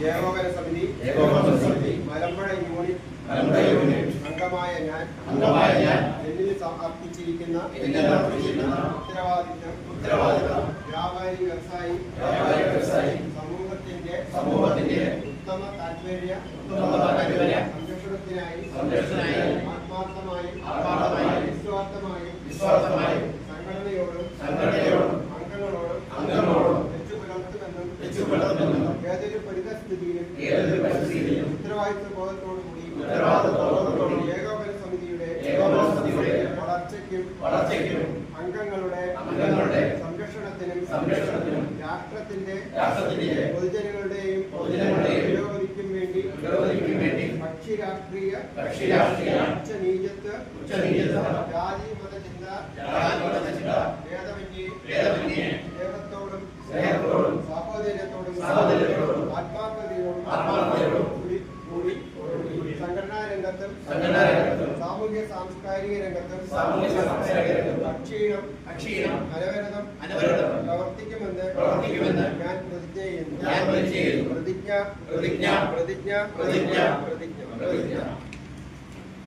ഏകോപന സമിതി മലമ്പുഴ യൂണിറ്റ് അംഗമായ ഞാൻ എന്നിൽ അർപ്പിച്ചിരിക്കുന്ന ഉത്തരവാദിത്തം വ്യാപാരി വ്യവസായി സമൂഹത്തിന്റെ ഉത്തമ താൽപര്യ സംരക്ഷണത്തിനായി ആത്മാർത്ഥമായും നിസ്വാർത്ഥമായും സംഘടനയോടും അംഗങ്ങളോടും ഏതൊരു പരിതസ്ഥിതിയിലും ഉത്തരവാദിത്വ ബോധത്തോടുകൂടി ഏകോപന സമിതിയുടെ വളർച്ചയ്ക്കും അംഗങ്ങളുടെ സംരക്ഷണത്തിനും രാഷ്ട്രത്തിന്റെ പൊതുജനങ്ങളുടെയും പുരോഗതിക്കും വേണ്ടി കക്ഷി രാഷ്ട്രീയ ഉച്ചനീചത്വ ജാതി മതചിന്ത ഭേദമന്യേ സ്നേഹത്തോടും സഹോദര്യത്തോടും ആത്മാർത്ഥതയോടും കൂടി സംഘടനാ രംഗത്തും സാമൂഹ്യ സാംസ്കാരിക രംഗത്തും അക്ഷീണം അനവരതം പ്രവർത്തിക്കുമെന്ന് ഞാൻ പ്രതിജ്ഞ ചെയ്യുന്നു. പ്രതിജ്ഞ